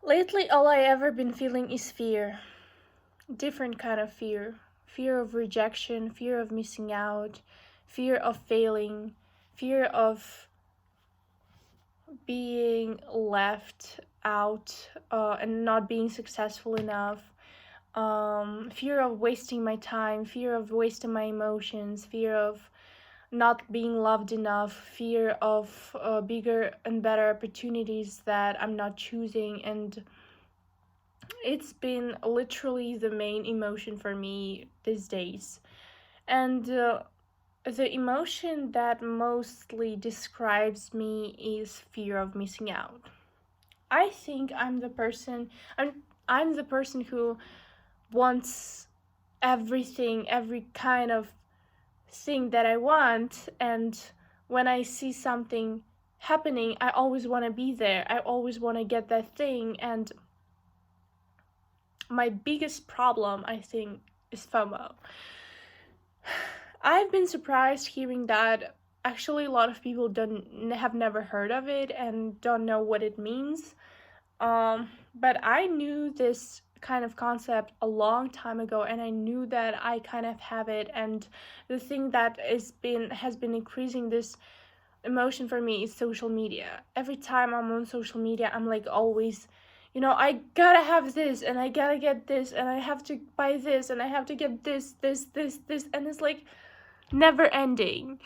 Lately, all I ever been feeling is fear. Different kind of fear. Fear of rejection, fear of missing out, fear of failing, fear of being left out and not being successful enough. Fear of wasting my time, fear of wasting my emotions, fear of not being loved enough, fear of bigger and better opportunities that I'm not choosing, and it's been literally the main emotion for me these days. And the emotion that mostly describes me is fear of missing out. I think I'm the person who wants everything, every kind of thing that I want, and when I see something happening, I always want to be there. I always want to get that thing, and my biggest problem, I think, is FOMO. I've been surprised hearing that actually a lot of people have never heard of it and don't know what it means. But I knew this kind of concept a long time ago, and I knew that I kind of have it. And the thing that has been increasing this emotion for me is social media. Every time I'm on social media, I'm like always, I gotta have this, and I gotta get this, and I have to buy this, and I have to get this, and it's like never ending.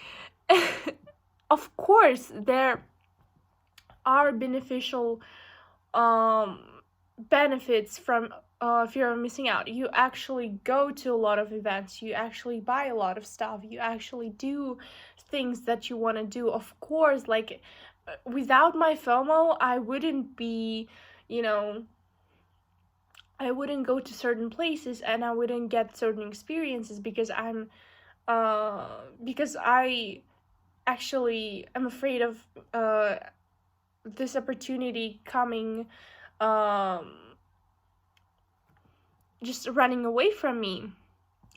Of course, there are beneficial benefits from fear of missing out. You actually go to a lot of events, you actually buy a lot of stuff, you actually do things that you want to do. Of course, like without my FOMO, I wouldn't be, I wouldn't go to certain places and I wouldn't get certain experiences because because I actually am afraid of this opportunity coming, just running away from me.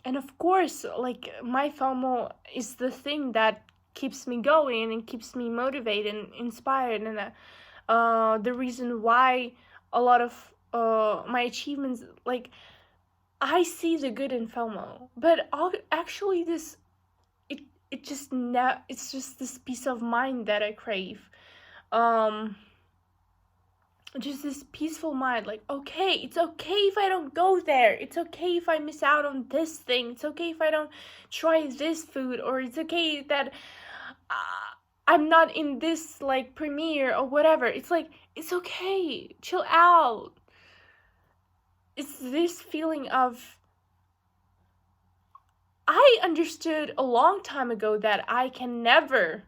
And of course, like, my FOMO is the thing that keeps me going and keeps me motivated and inspired, and the reason why a lot of my achievements, like, I see the good in FOMO, but actually it's just this peace of mind that I crave. Just this peaceful mind, like, okay, it's okay if I don't go there, it's okay if I miss out on this thing, it's okay if I don't try this food, or it's okay that I'm not in this, like, premiere or whatever. It's like, it's okay, chill out. It's this feeling of, I understood a long time ago that I can never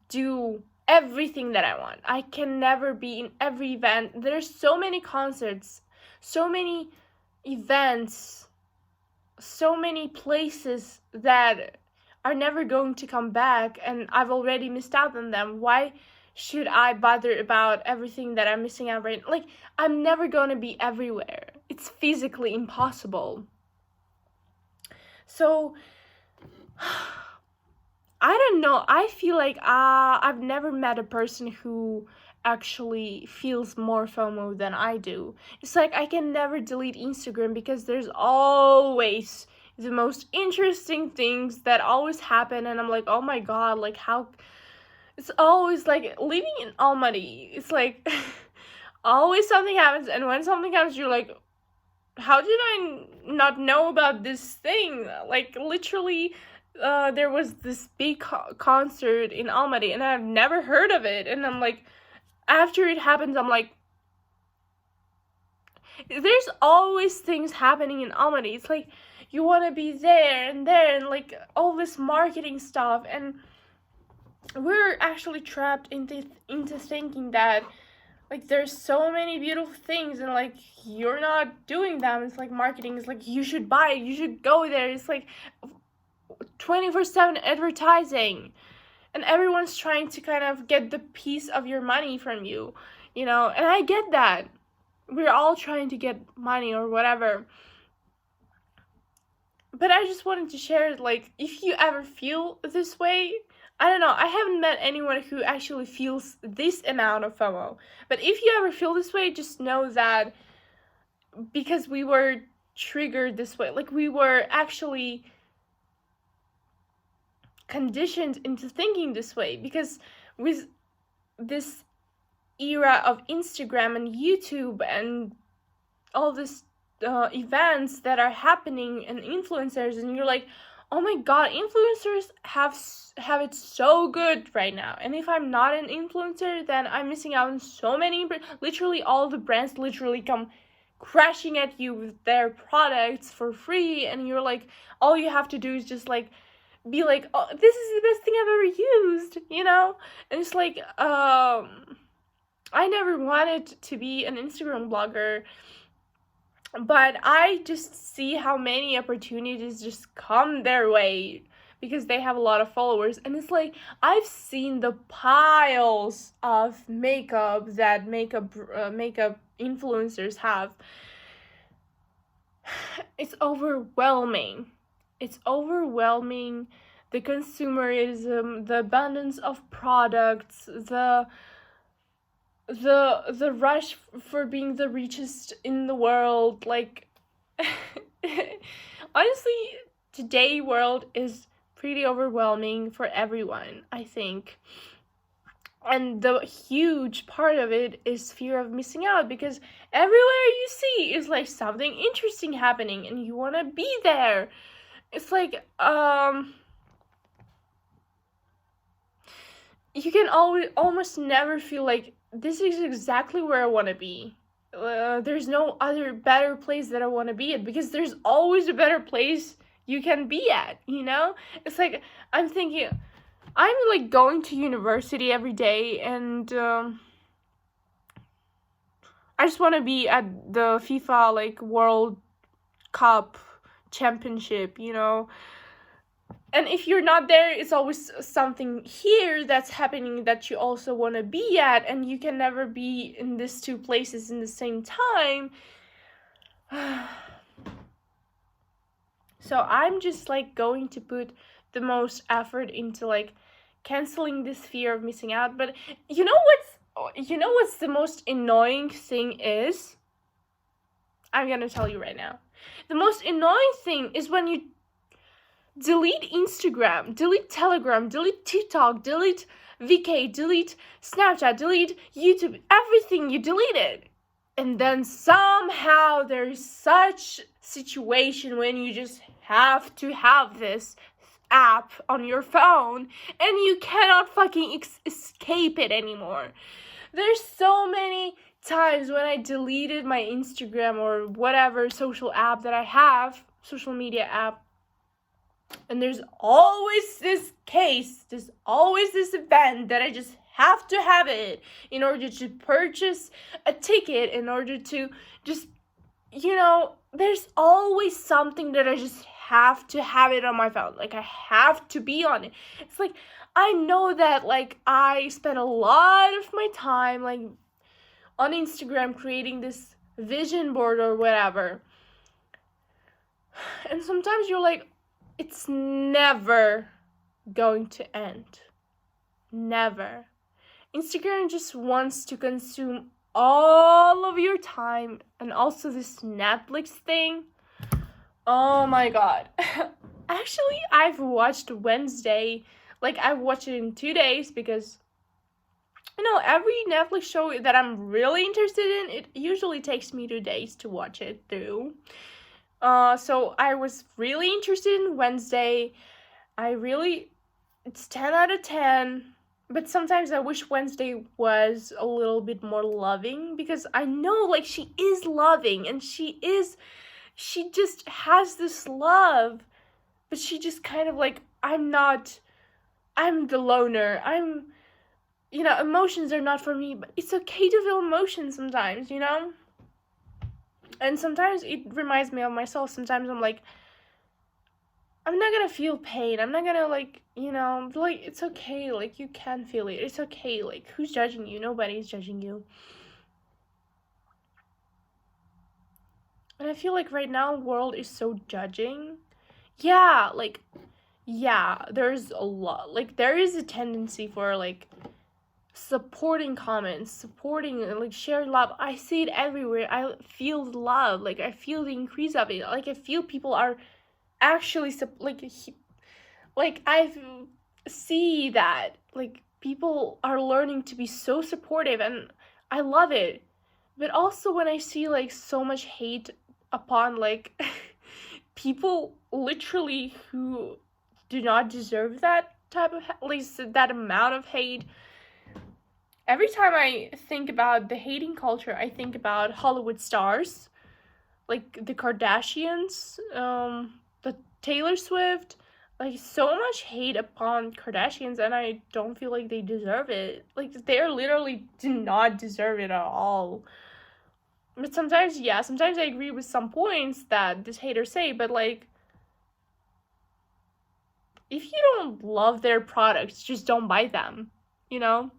do everything that I want. I can never be in every event. There's so many concerts, so many events, so many places that are never going to come back, and I've already missed out on them. Why should I bother about everything that I'm missing out right now? Like, I'm never going to be everywhere. It's physically impossible. So I don't know. I feel like I've never met a person who actually feels more FOMO than I do. It's like I can never delete Instagram because there's always the most interesting things that always happen, and I'm like, oh my god, like, how. It's always like living in Almaty. It's like always something happens, and when something happens, you're like, how did I not know about this thing? Like, literally, there was this big concert in Almaty, and I've never heard of it. And I'm like, after it happens, I'm like, there's always things happening in Almaty. It's like, you want to be there, and like, all this marketing stuff. And we're actually trapped into thinking that, like, there's so many beautiful things, and like, you're not doing them. It's like marketing is like, you should buy it, you should go there. It's like 24/7 advertising, and everyone's trying to kind of get the piece of your money from you, and I get that. We're all trying to get money or whatever, but I just wanted to share, like, if you ever feel this way, I don't know, I haven't met anyone who actually feels this amount of FOMO. But if you ever feel this way, just know that because we were triggered this way, like we were actually conditioned into thinking this way, because with this era of Instagram and YouTube and all this events that are happening and influencers, and you're like, oh my god, influencers have it so good right now, and if I'm not an influencer, then I'm missing out on so many. Literally all the brands literally come crashing at you with their products for free, and you're like, all you have to do is just like be like, oh, this is the best thing I've ever used, you know? And it's like, I never wanted to be an Instagram blogger, but I just see how many opportunities just come their way because they have a lot of followers. And it's like, I've seen the piles of makeup that makeup influencers have. It's overwhelming. It's overwhelming. The consumerism, the abundance of products, the rush for being the richest in the world. Like, honestly, today world is pretty overwhelming for everyone, I think. And the huge part of it is fear of missing out, because everywhere you see is like something interesting happening and you want to be there. It's like, you can almost never feel like this is exactly where I want to be. There's no other better place that I want to be at, because there's always a better place you can be at, you know? It's like, I'm thinking, I'm like going to university every day, and I just want to be at the FIFA like World Cup championship, you know? And if you're not there, it's always something here that's happening that you also want to be at, and you can never be in these two places in the same time. So I'm just like going to put the most effort into like canceling this fear of missing out. But you know what's the most annoying thing is? I'm gonna tell you right now. The most annoying thing is when you delete Instagram, delete Telegram, delete TikTok, delete VK, delete Snapchat, delete YouTube, everything you deleted. And then somehow there's such situation when you just have to have this app on your phone and you cannot fucking escape it anymore. There's so many times when I deleted my Instagram or whatever social app that I have, social media app, and there's always this case, there's always this event that I just have to have it in order to purchase a ticket, in order to just, you know, there's always something that I just have to have it on my phone. Like, I have to be on it. It's like, I know that, like, I spend a lot of my time, like, on Instagram creating this vision board or whatever. And sometimes you're like, it's never going to end. Never. Instagram just wants to consume all of your time, and also this Netflix thing. Oh my god. Actually, I've watched Wednesday. Like, I've watched it in 2 days because, you know, every Netflix show that I'm really interested in, it usually takes me 2 days to watch it through. So I was really interested in Wednesday. It's 10 out of 10. But sometimes I wish Wednesday was a little bit more loving, because I know, like, she is loving, and she just has this love, but she just kind of like, I'm the loner. You know, emotions are not for me, but it's okay to feel emotions sometimes, you know? And sometimes it reminds me of myself. Sometimes I'm like, I'm not gonna feel pain. I'm not gonna, like, you know, like, it's okay. Like, you can feel it. It's okay. Like, who's judging you? Nobody's judging you. And I feel like right now, world is so judging. Yeah, like, yeah, there's a lot, like, there is a tendency for, like, supporting comments, supporting, like, sharing love. I see it everywhere. I feel the love, like, I feel the increase of it. Like, I feel people are actually, like, I see that, like, people are learning to be so supportive, and I love it. But also when I see, like, so much hate upon, like, people literally who do not deserve that type of, at least that amount of hate. Every time I think about the hating culture, I think about Hollywood stars, like the Kardashians, the Taylor Swift, like, so much hate upon Kardashians, and I don't feel like they deserve it. Like, they literally do not deserve it at all. But sometimes, yeah, sometimes I agree with some points that these haters say, but, like, if you don't love their products, just don't buy them, you know?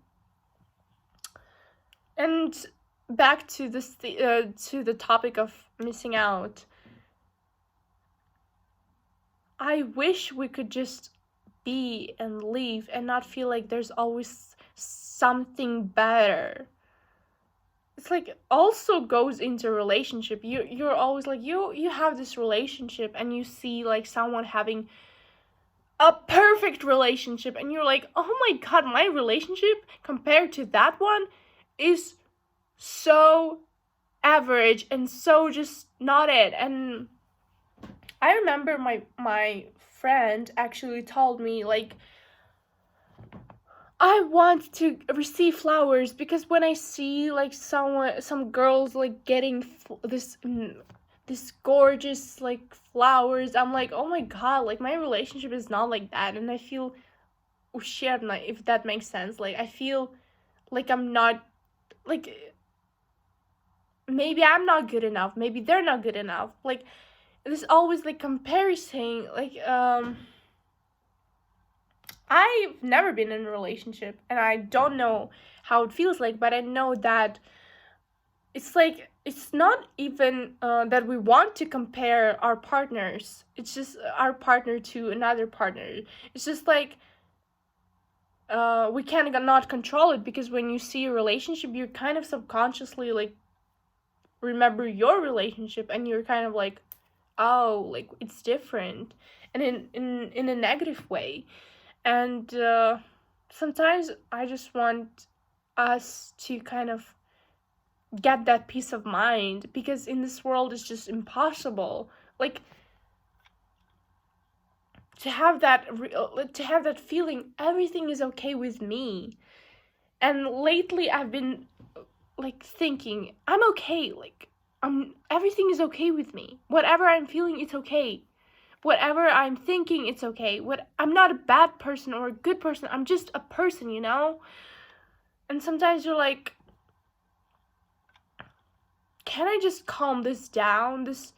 And back to this, to the topic of missing out. I wish we could just be and leave and not feel like there's always something better. It's like also goes into relationship. You're always like, you have this relationship and you see, like, someone having a perfect relationship, and you're like, oh my god, my relationship compared to that one is so average and so just not it. And I remember my friend actually told me, like, I want to receive flowers because when I see, like, some girls, like, getting this gorgeous, like, flowers, I'm like, oh my god, like, my relationship is not like that. And I feel shit, if that makes sense. Like, I feel like I'm not, like, maybe I'm not good enough, maybe they're not good enough. Like, there's always, like, comparison. Like, I've never been in a relationship and I don't know how it feels like, but I know that it's like, it's not even that we want to compare our partners. It's just our partner to another partner. It's just like, we can not control it, because when you see a relationship, you're kind of subconsciously, like, remember your relationship, and you're kind of like, oh, like, it's different, and in a negative way. And sometimes I just want us to kind of get that peace of mind, because in this world it's just impossible, like, to have that feeling everything is okay with me. And lately I've been, like, thinking I'm okay, like, everything is okay with me. Whatever I'm feeling, it's okay. Whatever I'm thinking, it's okay. I'm not a bad person or a good person. I'm just a person, you know? And sometimes you're like, can I just calm this down? This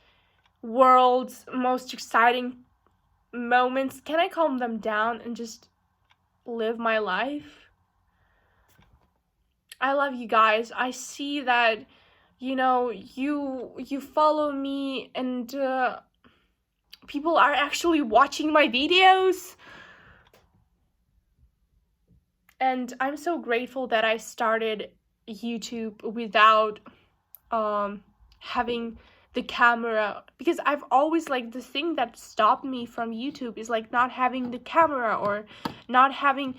world's most exciting moments, can I calm them down and just live my life? I love you guys. I see that, you follow me, and people are actually watching my videos. And I'm so grateful that I started YouTube without having the camera, because I've always, like, the thing that stopped me from YouTube is, like, not having the camera, or not having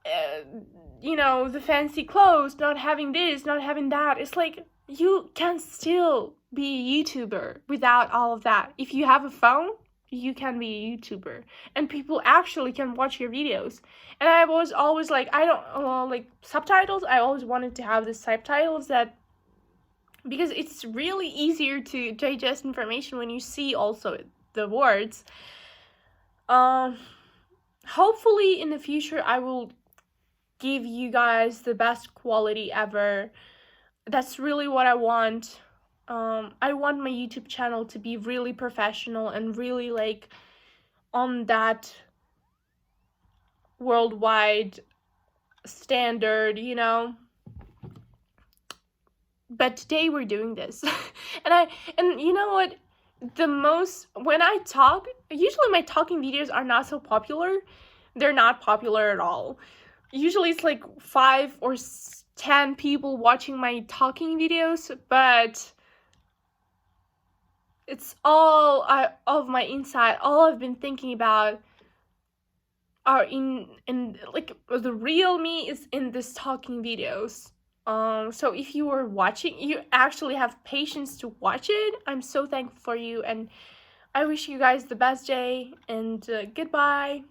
the fancy clothes, not having this, not having that. It's like, you can still be a YouTuber without all of that. If you have a phone, you can be a YouTuber, and people actually can watch your videos. And I was always like, I don't like subtitles. I always wanted to have the subtitles, that because it's really easier to digest information when you see also the words. Hopefully in the future I will give you guys the best quality ever. That's really what I want. I want my YouTube channel to be really professional and really, like, on that worldwide standard, But today we're doing this. And you know what? When I talk, usually my talking videos are not so popular. They're not popular at all. Usually it's like 5 or 10 people watching my talking videos, but it's all of my inside. All I've been thinking about are in like the real me is in this talking videos. So if you are watching, you actually have patience to watch it. I'm so thankful for you, and I wish you guys the best day, and goodbye.